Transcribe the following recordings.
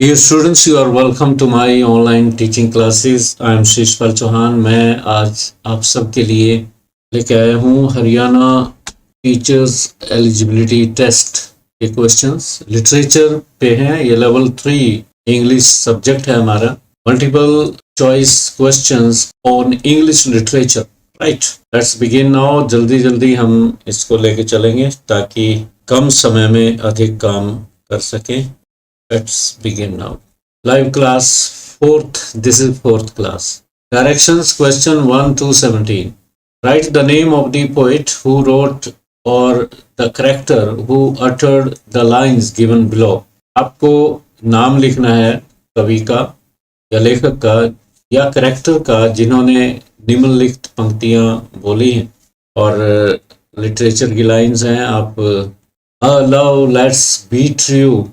Dear students, you are welcome to my online teaching classes. I am Shishpal Chauhan. मैं आज आप सबके लिए लेके आया हूँ हरियाणा टीचर्स एलिजिबिलिटी टेस्ट के क्वेश्चंस लिटरेचर पे हैं. ये लेवल 3 इंग्लिश सब्जेक्ट है हमारा. Multiple choice questions on English literature. Right, let's begin now. जल्दी जल्दी हम इसको लेके चलेंगे ताकि कम समय में अधिक काम कर सकें. Let's begin now. Live class fourth. This is fourth class. Directions question 1 to 17. Write the name of the poet who wrote or the character who uttered the lines given below. आपको नाम लिखना है कवि का या लेखक का या करेक्टर का जिन्होंने निम्नलिखित पंक्तियां बोली हैं. और लिटरेचर की लाइंस हैं. आप love let's be true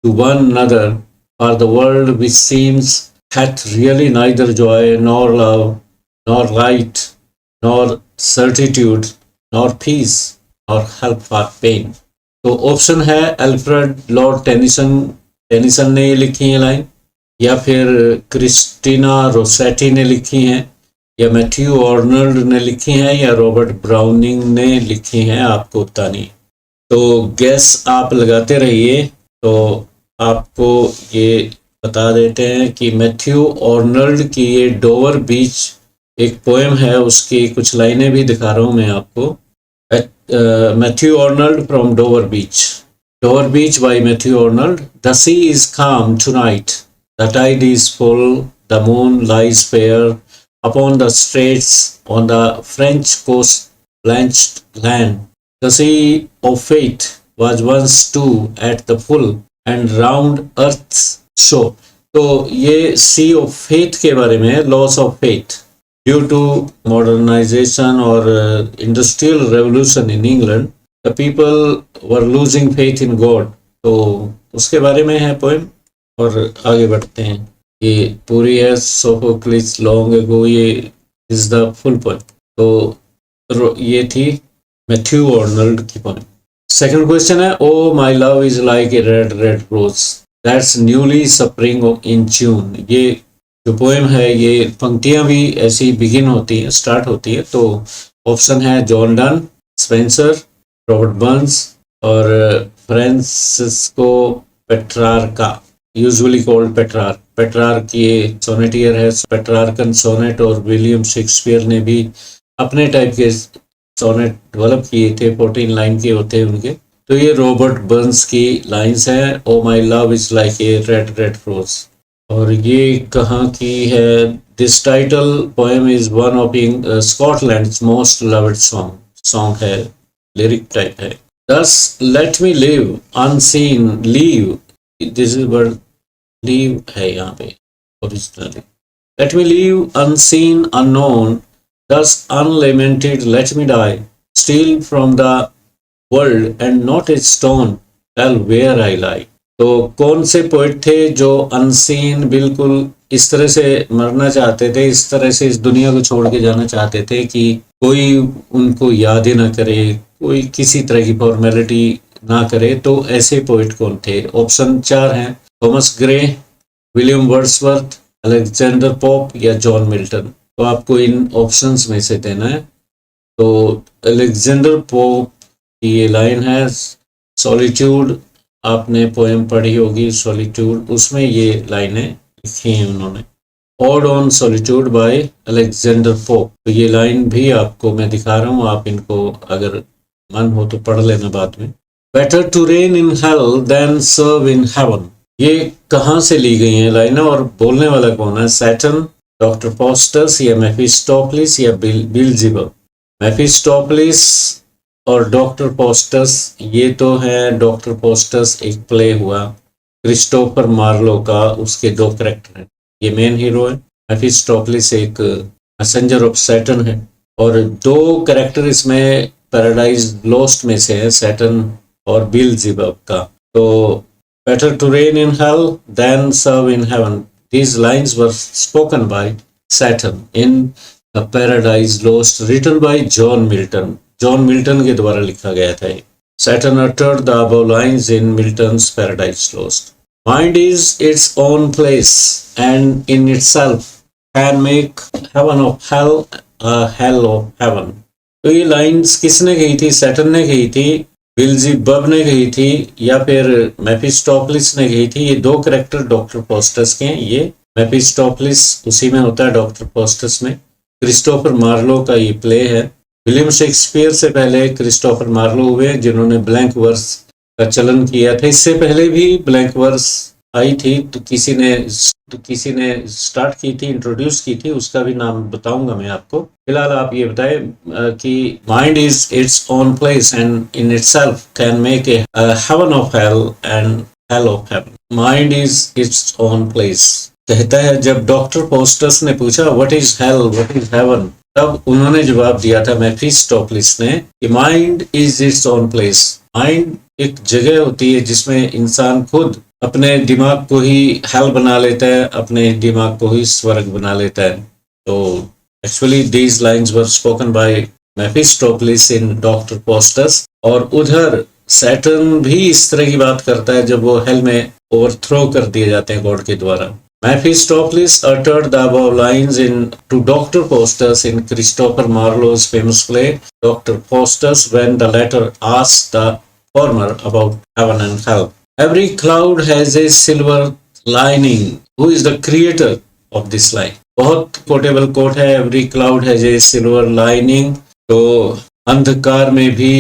to one another, for the world which seems hath really neither joy nor love, nor light, nor certitude, nor peace, nor help for pain. तो ऑप्शन है Alfred Lord Tennyson ने ये लिखी है line, या फिर Christina Rossetti ने लिखी हैं, या मैथ्यू आर्नल्ड ने लिखी हैं, या रॉबर्ट ब्राउनिंग ने लिखी हैं. आपको बतानी. तो गैस आप लगाते रहिए. तो आपको ये बता देते हैं कि मैथ्यू आर्नल्ड की ये डोवर बीच एक पोएम है, उसकी कुछ लाइनें भी दिखा रहा हूँ मैं आपको. Matthew Arnold from Dover Beach by Matthew Arnold. The sea is calm tonight, the tide is full, the moon lies fair upon the straits on the French coast blanched land. The sea of fate was once too at the full and round earth shore. तो ये sea of faith के बारे में है. Loss of faith due to modernisation और industrial revolution in England, the people were losing faith in God. तो उसके बारे में है पोएम. और आगे बढ़ते हैं. ये पूरी है. सोफोक्लिस लॉन्ग एगो, ये इज द फुल पोएम. तो ये थी मैथ्यू आर्नल्ड की पोएम. सेकंड क्वेश्चन है, O my love is like a red red rose that's newly spring in June. ये जो पोएम है, ये पंक्तियां भी ऐसी बिगिन होती हैं, स्टार्ट होती है. तो ऑप्शन है John Donne, Spenser, Robert Burns और Francesco Petrarca, usually called Petrarch. Petrarch ये सोनेटियर है. पेट्रार्कन सोनेट और विलियम शेक्सपियर ने भी अपने टाइप के सोनेट डेवलप किए थे. 14 लाइन के होते हैं उनके. तो ये रॉबर्ट बर्न्स की लाइंस हैं. O my love is like a red red rose. और ये कहाँ की है? This title poem is one of Scotland's most loved song है. लिरिक टाइप है. Thus let me live unseen leave. This is word leave है यहाँ पे originally. Let me live unseen unknown, thus unlamented let me die, steal from the world and not a stone tell where I lie. तो कौन से poet थे जो unseen बिल्कुल इस तरह से मरना चाहते थे, इस तरह से इस दुनिया को छोड़ के जाना चाहते थे कि कोई उनको याद ही ना करे, कोई किसी तरह की फॉर्मेलिटी ना करे. तो ऐसे पोइट कौन थे? ऑप्शन 4 हैं. Thomas Gray, William Wordsworth, Alexander Pope या जॉन मिल्टन. तो आपको इन ऑप्शंस में से देना है. तो अलेक्जेंडर पोप की ये लाइन है, सॉलिट्यूड. आपने पोएम पढ़ी होगी सॉलिट्यूड, उसमें ये लाइनें लिखी हैं उन्होंने. Odd on solitude by Alexander pope. तो ये लाइन भी आपको मैं दिखा रहा हूँ, आप इनको अगर मन हो तो पढ़ लेना बाद में. Better to reign in hell than serve in heaven. ये कहाँ से ली गई हैं लाइनें और बोलने वाला कौन है? सैटर्न, डॉक्टर पॉस्टस या मेफिस्टोपलिस या बिलजेबुल. मेफिस्टोपलिस और डॉक्टर पॉस्टस, ये तो है डॉक्टर पॉस्टस एक प्ले हुआ क्रिस्टोफर मार्लो का, उसके 2 कैरेक्टर हैं. ये मेन हीरो है. मेफिस्टोपलिस एक मैसेंजर ऑफ सैटर्न है. और 2 कैरेक्टर इसमें पैराडाइज लॉस्ट में से है, सैटर्न और बिलजेबुल का. तो better to reign in hell than serve in heaven. These lines were spoken by Saturn in The Paradise Lost, written by John Milton. John Milton के द्वारा लिखा गया था. Saturn uttered the above lines in Milton's Paradise Lost. Mind is its own place and in itself can make heaven of hell a hell of heaven. तो ये lines किसने कही थी? सैटर्न ने कही थी, बेल्ज़ेबब ने कही थी, या फिर मेफिस्टोफेलिस ने कही थी। ये दो कैरेक्टर डॉक्टर पोस्टस के हैं। ये मेफिस्टोफेलिस उसी में होता है डॉक्टर पोस्टस में। क्रिस्टोफर मार्लो का ये प्ले है। विलियम शेक्सपियर से पहले क्रिस्टोफर मार्लो हुए जिन्होंने ब्लैंक वर्स का चलन किया था। इससे पहले भी ब्लैंक वर्स आई थी, तो किसी ने स्टार्ट की थी, इंट्रोड्यूस की थी, उसका भी नाम बताऊंगा मैं आपको। फिलहाल आप ये बताएं कि mind is its own place and in itself can make a heaven of hell and hell of heaven. Mind is its own place. कहता है जब डॉक्टर पोस्टस ने पूछा what is hell, what is heaven, तब उन्होंने जवाब दिया था मेफिस्टोफेलिस ने कि mind is its own place. Mind एक जगह होती है जिसमें इंसान खुद अपने दिमाग को ही हेल बना लेता है, अपने दिमाग को ही स्वर्ग बना लेता है। तो actually these lines were spoken by Mephistopheles in Doctor Faustus. और उधर सैटर्न भी इस तरह की बात करता है जब वो हेल में ओवरथ्रो कर दिए जाते हैं गॉड के द्वारा। Mephistopheles uttered the above lines to Dr. Faustus in Christopher Marlowe's famous play Dr. Faustus when the latter asked the former about heaven and hell. Every cloud has a silver lining. Who is the creator of this line? बहुत quotable quote है, every cloud has a silver lining। तो अंधकार में भी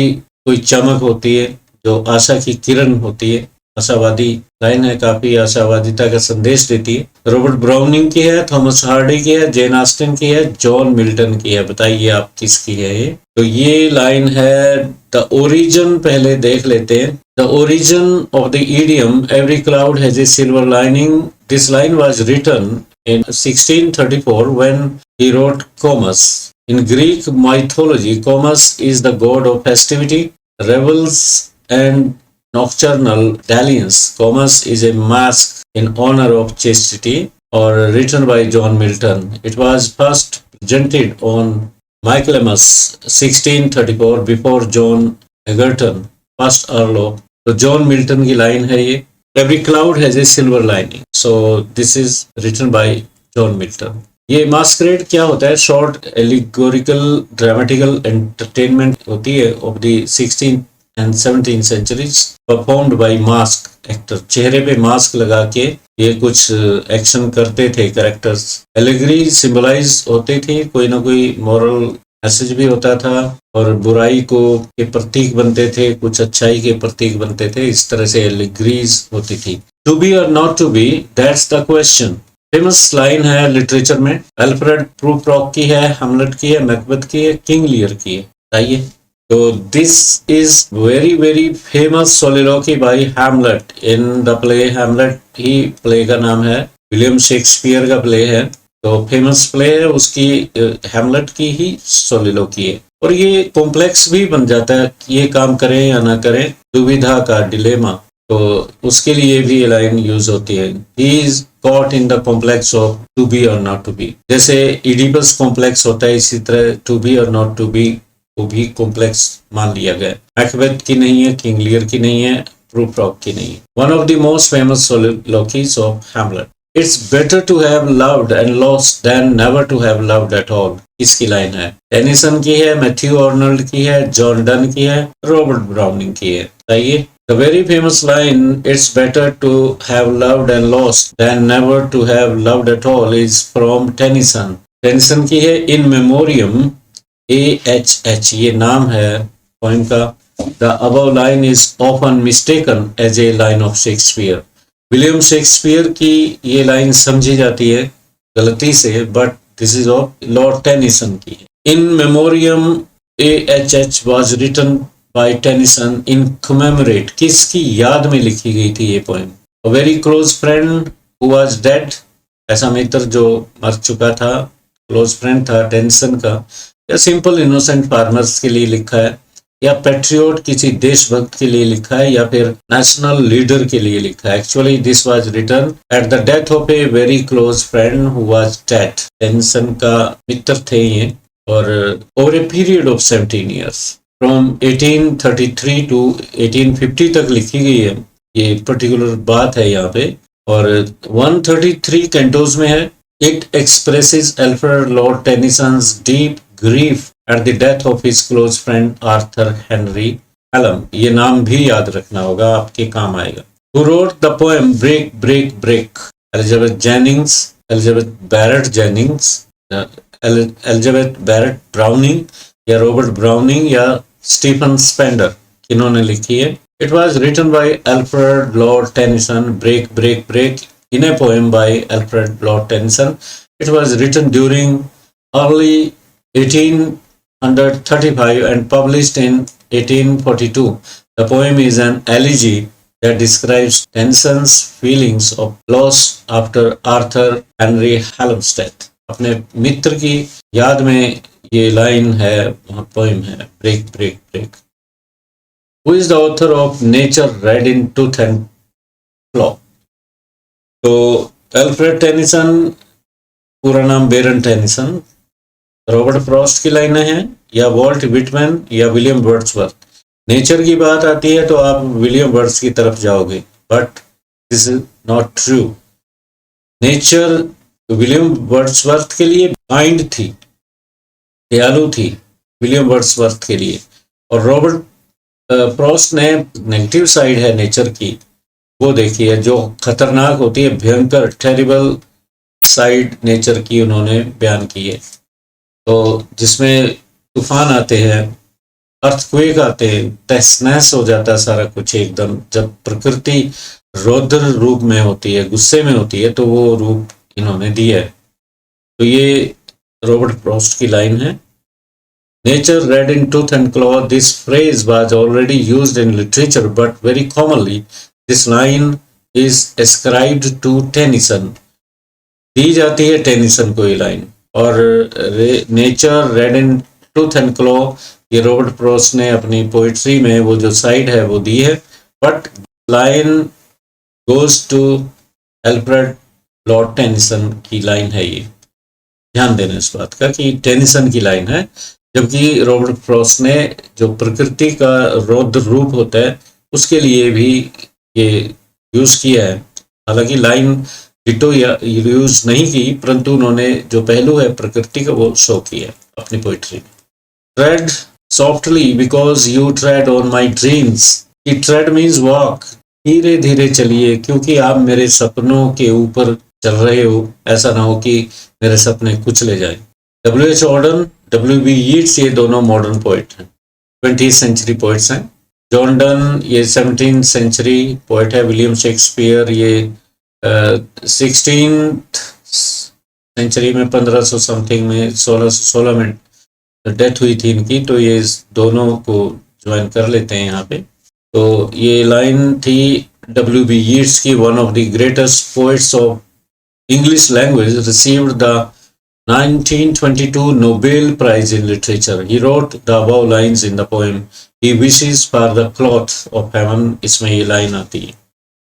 कोई चमक होती है जो आशा की किरण होती है। आशावादी लाइन है, काफी आशावादिता का संदेश देती है। रॉबर्ट ब्राउनिंग की है, थॉमस हार्डी की है, जेन ऑस्टिन की है, जॉन मिल्टन की है। बताइए आप किसकी है ये? तो ये लाइन है द ओरिजिन। पहले देख लेते हैं the origin of the idiom every cloud has a silver lining. This line was written in 1634 when he wrote Comus. In Greek mythology, Comus is the god of festivity, revels and nocturnal dalliance. Comus is a masque in honor of chastity, or written by John Milton. It was first presented on Michaelmas 1634 before John Egerton, first Earl of. तो John Milton की line है ये, Every cloud has a silver lining. So this is written by John Milton. ये masquerade क्या होता है? Short allegorical dramatical entertainment होती है of the 16th and 17th centuries, performed by mask actor. चेहरे पे मास्क लगा के ये कुछ एक्शन करते थे कैरेक्टर्स। एलिगरी सिंबलाइज होती थी, कोई ना कोई मॉरल मैसेज भी होता था, और बुराई को के प्रतीक बनते थे, कुछ अच्छाई के प्रतीक बनते थे। इस तरह से एलिग्रीज होती थी। To be or not to be, that's the question. Famous line है लिटरेचर में, अल्फ्रेड प्रूफ्रॉक की है, हैमलेट की है, मैकबेथ की है, किंग लियर की है। बताइए। तो this is very very famous soliloquy by Hamlet in the play Hamlet. ही प्ले का नाम है, विलियम शेक्सपियर का प्ले है। तो फेमस प्ले है उसकी, हैमलेट की ही सोलिलोक्वी है। और ये कॉम्प्लेक्स भी बन जाता है, ये काम करें या ना करें, दुविधा का डिलेमा। तो उसके लिए भी ये लाइन यूज होती है। He is caught in the complex of to be or not to be. जैसे इडिपस कॉम्प्लेक्स होता है, इसी तरह to be or not to be को भी कॉम्प्लेक्स मान लिया गया। मैकबेथ की नहीं है, किंग लियर की नहीं है, प्रूफ्रॉक की नहीं है। One of the most famous soliloquies of Hamlet. It's better to have loved and lost than never to have loved at all. इसकी लाइन है, टेनिसन की है, मैथ्यू आर्नल्ड की है, जॉन डन की है, रॉबर्ट ब्राउनिंग की है। बताइए। The very famous line, "It's better to have loved and lost than never to have loved at all" is from Tennyson. Tennyson की है। In Memoriam, AHH ये नाम है पोएम का। The above line is often mistaken as a line of Shakespeare. William Shakespeare की ये line समझी जाती है गलती से, but this is of Lord Tennyson की। In Memoriam AHH was written by Tennyson in commemorate, किसकी याद में लिखी गई थी ये poem? A very close friend who was dead, ऐसा मित्र जो मर चुका था, क्लोज फ्रेंड था टेनिसन का। या सिंपल इनोसेंट फार्मर्स के लिए लिखा है, या पेट्रियोट किसी देशभक्त के लिए लिखा है, या फिर नेशनल लीडर के लिए लिखा है। Actually this was written at the death of a very close friend who was dead. Tennyson का मित्र थे ये, और over a period of 17 years from 1833 to 1850 तक लिखी गई है। ये पर्टिकुलर बात है यहाँ पे। और 133 कैंटोज में है। It expresses Alfred Lord Tennyson's deep grief at the death of his close friend Arthur Henry Hallam. ये नाम भी याद रखना होगा, आपके काम आएगा। Who wrote the poem Break, Break, Break? Elizabeth Jennings, Elizabeth Barrett Jennings, Elizabeth Barrett Browning या रॉबर्ट ब्राउनिंग या स्टीफन स्पेंडर, किन्होंने लिखी है? It was written by Alfred Lord Tennyson. Break, Break, Break in a poem by Alfred Lord Tennyson. It was written during early 1835 and published in 1842. The poem is an elegy that describes Tennyson's feelings of loss after Arthur Henry Hallam's death. अपने मित्र की याद में ये line है, poem है, break break break. Who is the author of Nature Red in Tooth and Claw? तो Alfred Tennyson, पूरा नाम बेरन टेनिसन, रॉबर्ट फ्रॉस्ट की लाइनें हैं या वॉल्ट विटमैन या विलियम वर्ड्सवर्थ। नेचर की बात आती है तो आप विलियम वर्ड्स की तरफ जाओगे, but this is not true. Nature William Wordsworth के लिए काइंड थी, दयालु थी विलियम वर्ड्सवर्थ के लिए, और रॉबर्ट फ्रॉस्ट ने नेगेटिव साइड है नेचर की, वो देखी है, जो खतरनाक होती है, भयंकर टेरिबल साइड नेचर की उन्होंने बयान की है। तो जिसमें तूफान आते हैं, अर्थक्वेक आते हैं, तहस नहस हो जाता है सारा कुछ एकदम। जब प्रकृति रौद्र रूप में होती है, गुस्से में होती है, तो वो रूप इन्होंने दिया है। तो ये रॉबर्ट फ्रॉस्ट की लाइन है। Nature red in tooth and claw, this phrase was already used in literature but very commonly this line is ascribed to Tennyson. दी जाती है टेनिसन को ये लाइन। और nature red in tooth and claw ये Robert Frost ने अपनी poetry में वो जो साइड है वो दी है, but line goes to Alfred Lord Tennyson की लाइन है। ये ध्यान देना इस बात का कि टेनिसन की लाइन है, जबकि रॉबर्ट फ्रॉस्ट ने जो प्रकृति का रौद्र रूप होता है उसके लिए भी ये यूज किया है। हालांकि लाइन डिटो या यूज नहीं की, परंतु उन्होंने जो पहलू है प्रकृति का वो शो किया अपनी पोइट्री में। Trade softly because you trade on my dreams. कि ट्रेड मीन्स वॉक, धीरे धीरे चलिए क्योंकि आप मेरे सपनों के ऊपर चल रहे हो, ऐसा ना हो कि मेरे सपने कुचले जाए। W.H. Orton, W.B. यीट्स, ये दोनों मॉडर्न पोइट हैं, 20th सेंचुरी पोइट्स हैं। जॉन डन ये 17th सेंचुरी पोइट है। विलियम शेक्सपियर ये 16th सेंचुरी में 1500 समथिंग में 1616 में डेथ हुई थी इनकी। तो ये दोनों को ज्वाइन कर लेते हैं यहाँ पे। तो ये लाइन थी W.B. यीट्स की, one of the greatest poets of English language, received the 1922 Nobel Prize in Literature. He wrote the above lines in the poem He Wishes for the Cloth of Heaven. इसमें ये line आती है।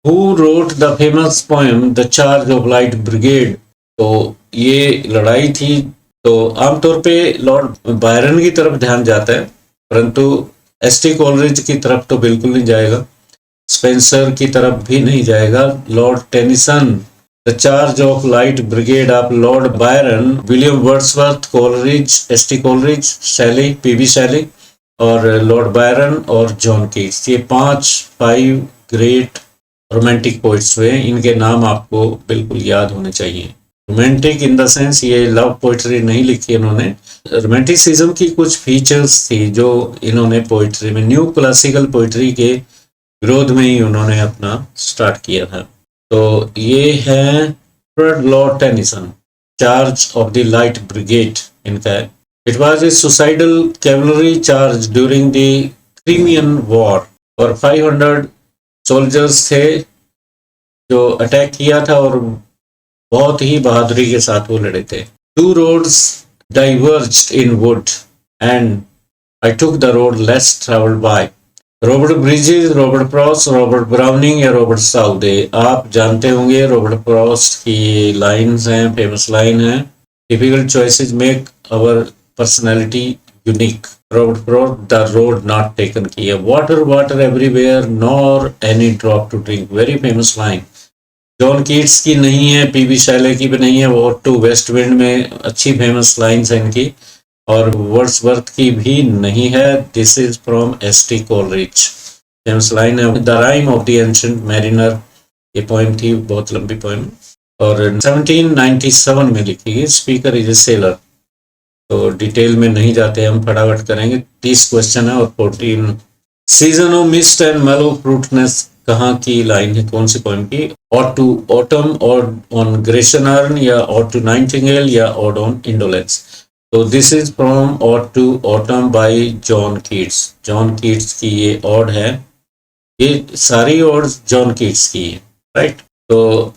Who wrote the famous poem The Charge of Light Brigade? तो ये लड़ाई थी। तो आमतौर पे लॉर्ड बायरन की तरफ ध्यान जाता है, परंतु एस.टी. कोलरिज की तरफ तो बिल्कुल नहीं जाएगा, स्पेंसर की तरफ भी नहीं जाएगा। Lord Tennyson, the charge of light brigade of Lord Byron, William Wordsworth, Coleridge, ST. Coleridge, शैली, पी.बी. शैली और लॉर्ड बायरन और जॉन कीट्स, ये 5 ग्रेट रोमांटिक पोइट्स हुए। इनके नाम आपको बिल्कुल याद होने चाहिए। रोमांटिक इन द सेंस ये लव पोइट्री नहीं लिखी इन्होंने, रोमांटिसिज्म की कुछ फीचर्स थी जो इन्होंने पोइट्री में, न्यू क्लासिकल पोइट्री के विरोध में ही उन्होंने अपना स्टार्ट किया था। तो ये है Alfred Lord Tennyson, charge of the light brigade इनका है। It was a suicidal cavalry charge during the Crimean war, और 500 सोल्जर्स थे जो अटैक किया था और बहुत ही बहादुरी के साथ वो लड़े थे। 2 roads diverged in wood and I took the road less traveled by. Robert Bridges, Robert Frost, Robert Browning या रॉबर्ट साउदे, आप जानते होंगे रॉबर्ट फ्रॉस्ट की लाइन्स हैं, फेमस लाइन है, difficult choices make our personality unique. Robert Frost, the road not taken की है। Water water everywhere nor any drop to drink, very famous line. John Keats की नहीं है, पीबी शैले की भी नहीं है, वो टू वेस्ट विंड में अच्छी फेमस लाइन्स हैं इनकी, और वर्ड्सवर्थ की भी नहीं है। This is from S T. Coleridge, famous line है। The rime of the ancient mariner, ये पोएम थी, बहुत लंबी पोएम, और 1797 में लिखी गई। Speaker is a sailor. तो डिटेल में नहीं जाते, हम फटाफट करेंगे। 30 क्वेश्चन है और 14। सीजन ऑफ मिस्ट एंड मेलो फ्रूटनेस कहाँ की लाइन है, कौन सी पोएम की? Ode to autumn, ode on Grecian urn, या ऑड टू नाइटिंगेल, या ऑड ऑन इंडोलेंस। तो this is from ode to autumn by John Keats. John Keats की ये ऑड है, ये सारी ऑड जॉन कीट्स की है, राइट। तो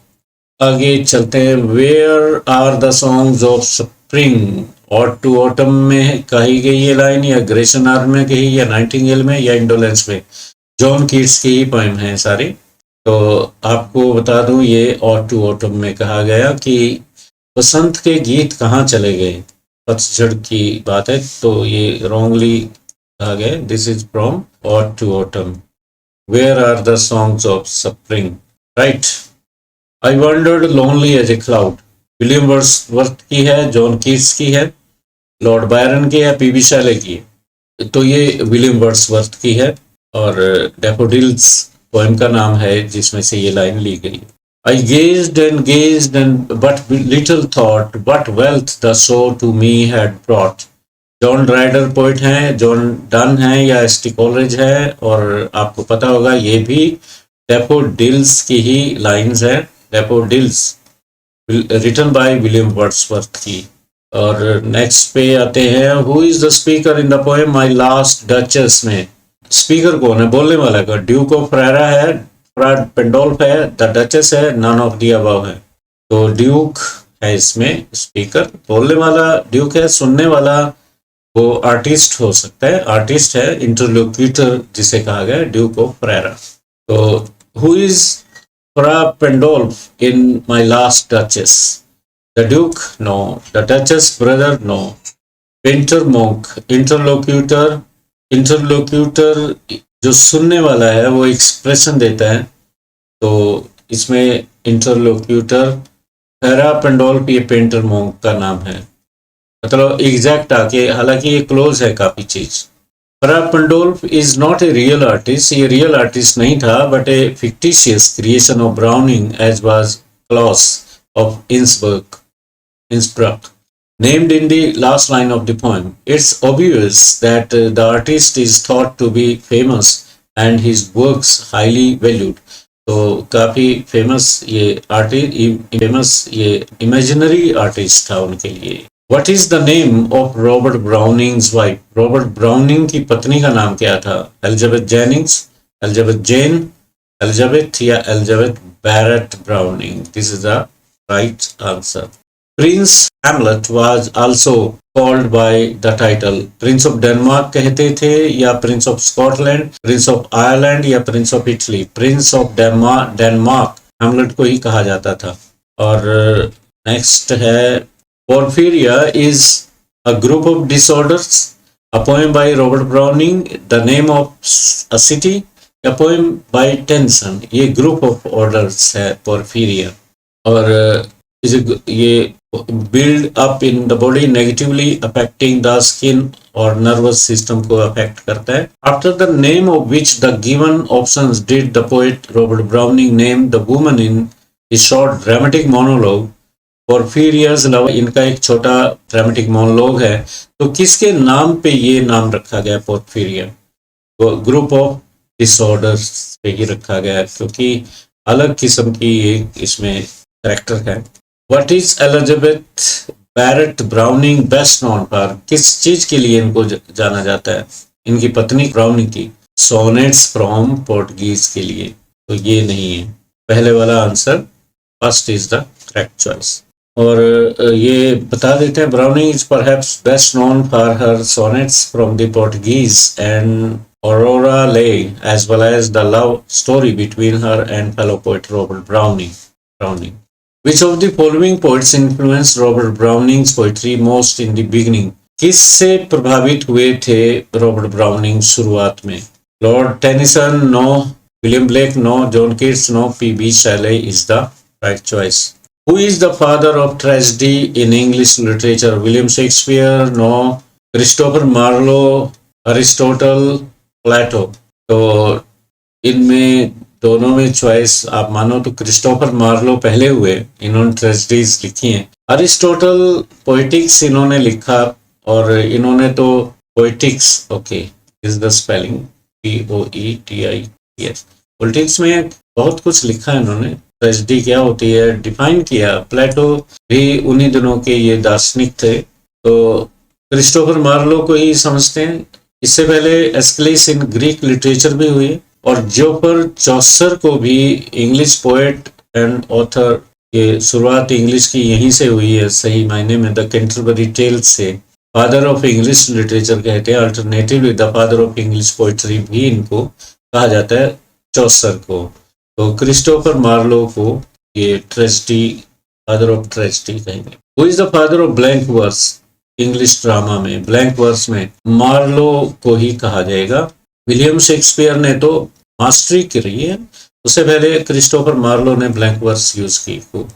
आगे चलते हैं। Where are the songs of spring, ode to autumn में कही गई ये लाइन, या ग्रेशन आर्न में कही, या नाइटिंगेल में, या इंडोलेंस में? जॉन कीट्स की ही पोएम है सारी। तो आपको बता दूं, ये ऑड टू ऑटम में कहा गया कि बसंत के गीत कहाँ चले गए, पतझड़ की बात है, तो ये रॉन्गली कहा गया। This is from ode to autumn. Where are the songs of spring, right. I wandered lonely as a cloud, William Wordsworth की है, जॉन कीट्स की है, लॉर्ड बायरन की है, पीबी शैले की है। तो ये विलियम वर्ड्सवर्थ की है, और डैफोडिल्स पोएम का नाम है जिसमें से ये लाइन ली गई। I gazed and but little thought what wealth the show to me had brought. John Dryden poet हैं, जॉन डन है, या एस.टी. कोलरिज है, और आपको पता होगा ये भी डैफोडिल्स की ही लाइन्स है। Daffodils written by William Wordsworth की। और नेक्स्ट पे आते हैं। Who is the speaker in the poem my last duchess में? स्पीकर कौन है, बोलने वाला का? ड्यूक ऑफ फ्रेरा है, फ्राड पेंडोल्फ है, द डचेस है, नन ऑफ द अबव है। तो ड्यूक है इसमें स्पीकर, बोलने वाला ड्यूक है, सुनने वाला वो आर्टिस्ट हो सकता है, आर्टिस्ट है, इंटरलोक्यूटर जिसे कहा गया, ड्यूक ऑफ फ्रेरा। तो who is Fra Pandolf in my last Duchess? The Duke? No. The Duchess brother? No. Painter monk, interlocutor. Interlocutor जो सुनने वाला है वो एक्सप्रेशन देता है, तो इसमें इंटरलोक्यूटर। फेरा पेंडोल्फ ये पेंटर मोंक का नाम है, मतलब एग्जैक्ट आके, हालांकि ये क्लोज है काफी चीज। Fra Pandolf is not a real artist, ये रियल आर्टिस्ट नहीं था, but a fictitious creation of Browning as was Claus of Innsbruck, named in the last line of the poem. It's obvious that the artist is thought to be famous and his works highly valued. तो काफी famous ये artist, famous ये imaginary artist था उनके लिए। What is the name of Robert Browning's wife? Robert Browning की पत्नी का नाम क्या था? Elizabeth Jennings, Elizabeth Jane, Elizabeth, या Elizabeth Barrett Browning? This is the right answer. Prince Hamlet was also called by the title Prince of Denmark कहते थे, या Prince of Scotland, Prince of Ireland, या Prince of Italy? Prince of Denmark Hamlet को ही कहा जाता था। और नेक्स्ट है Porphyria is a group of disorders, a poem by Robert Browning, the name of a city, a poem by Tennyson। ये group of orders है Porphyria। और ये build up in the body negatively affecting the skin और nervous system को affect करता है। After the name of which the given options did the poet Robert Browning name the woman in his short dramatic monologue Porphyria's love? इनका एक छोटा dramatic monologue है, तो किसके नाम पे ये नाम रखा गया Porphyria? ग्रुप ऑफ डिसऑर्डर्स पे ही रखा गया है, क्योंकि अलग किस्म की ये इसमें कैरेक्टर है। What is Elizabeth Barrett Browning best known for? किस चीज के लिए इनको जाना जाता है, इनकी पत्नी ब्राउनिंग की? सोनेट्स फ्रॉम पोर्टुगीज के लिए। तो ये नहीं है, पहले वाला answer first is the correct choice. और ये बता देते हैं, browning is perhaps best known for her sonnets from the Portuguese and Aurora Leigh, as well as the love story between her and fellow poet Robert Browning. Which of the following poets influenced Robert Browning's poetry most in the beginning? किससे प्रभावित हुए थे Robert Browning शुरुआत में? Lord Tennyson no, William Blake no, John Keats no, P B. Shelley is the right choice. Who is the father of tragedy in English literature? William Shakespeare, no. Christopher Marlowe, Aristotle, Plato। तो इनमें दोनों में choice आप मानो तो Christopher Marlowe पहले हुए, इन्होंने ट्रेजेडीज लिखी हैं। अरिस्टोटल पोइटिक्स इन्होंने लिखा, और इन्होंने तो poetics, okay, is the spelling POETICS। Politics में बहुत कुछ लिखा है इन्होंने, ट्रेजेडी क्या होती है डिफाइन किया। प्लेटो भी उन्हीं दिनों के ये दार्शनिक थे, तो क्रिस्टोफर मार्लो को ही समझते हैं। इससे पहले एस्किलिस इन ग्रीक लिटरेचर भी हुई, और जोपर चौसर को भी इंग्लिश पोएट एंड ऑथर, ये शुरुआत इंग्लिश की यहीं से हुई है सही मायने में, द कैंटरबरी टेल्स से। फादर ऑफ इंग्लिश लिटरेचर कहते हैं, alternatively the father of English poetry भी इनको कहा जाता है, चौसर को। तो क्रिस्टोफर मार्लो को ये ट्रेजेडी, फादर ऑफ ट्रेजेडी कहेंगे। Who is the father of blank verse? English drama में ब्लैंक वर्स में मार्लो को ही कहा जाएगा। विलियम शेक्सपियर ने तो मास्टरी करी है, उससे पहले क्रिस्टोफर मार्लो ने ब्लैंक वर्स यूज की को।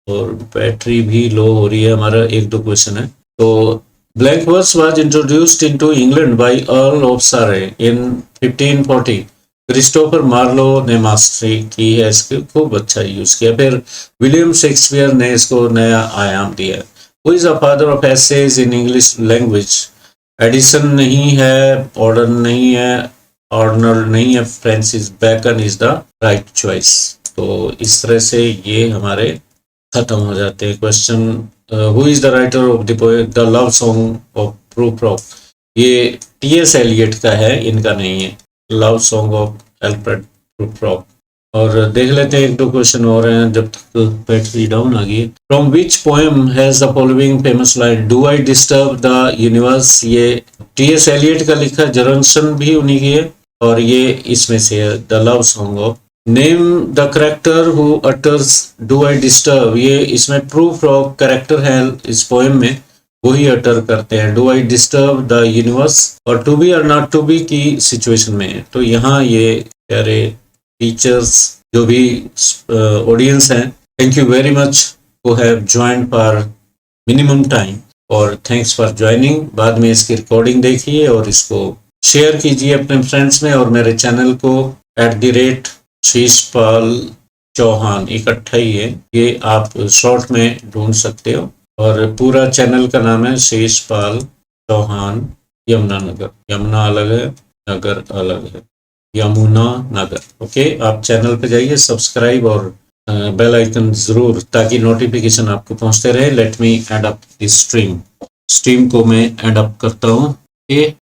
और बैटरी भी लो हो रही है, हमारा 1-2 क्वेश्चन है। तो blank verse was introduced into England by Earl of Surrey in 1540। Christopher Marlowe ने मास्टरी की है, इसको खूब अच्छा यूज किया। फिर विलियम शेक्सपियर ने इसको नया आयाम दिया। Who is the father of essays in English language? Addison नहीं है, ऑर्डन नहीं है, ऑर्डनल नहीं है, Francis Bacon is the right choice. तो इस तरह से ये हमारे खत्म हो जाते हैं question. Who is the writer of the poem the love song of Prufrock? ये T.S. एलियट का है, इनका नहीं है, love song of Alfred Prufrock. और देख लेते हैं 1-2 क्वेश्चन और हैं जब तक बैटरी डाउन आ गई। From which poem has the following famous line? Do I disturb the universe? ये T.S. एलियट का लिखा, जरनसन भी उन्हीं की है, और ये इसमें से है, the love song of. Name the character who utters do I disturb? ये इसमें प्रूफ ऑफ करेक्टर है इस पोएम में, वही अटर करते हैं do I disturb the universe. और to be or not to B की सिचुएशन में। तो यहाँ ये प्यारे टीचर्स, जो भी ऑडियंस हैं, thank you very much who have joined for minimum time, और थैंक्स फॉर ज्वाइनिंग। बाद में इसकी रिकॉर्डिंग देखिए और इसको शेयर कीजिए अपने फ्रेंड्स में, और मेरे चैनल को @शीशपाल चौहान इकट्ठा ही है, ये आप शॉर्ट में ढूंढ सकते हो। और पूरा चैनल का नाम है शीशपाल चौहान यमुनानगर। यमुना अलग है, नगर अलग है, यमुना नगर। ओके, आप चैनल पे जाइए, सब्सक्राइब और बेल आइकन जरूर, ताकि नोटिफिकेशन आपको पहुंचते रहे। Let me and up this stream को मैं एंड अप करता हूँ।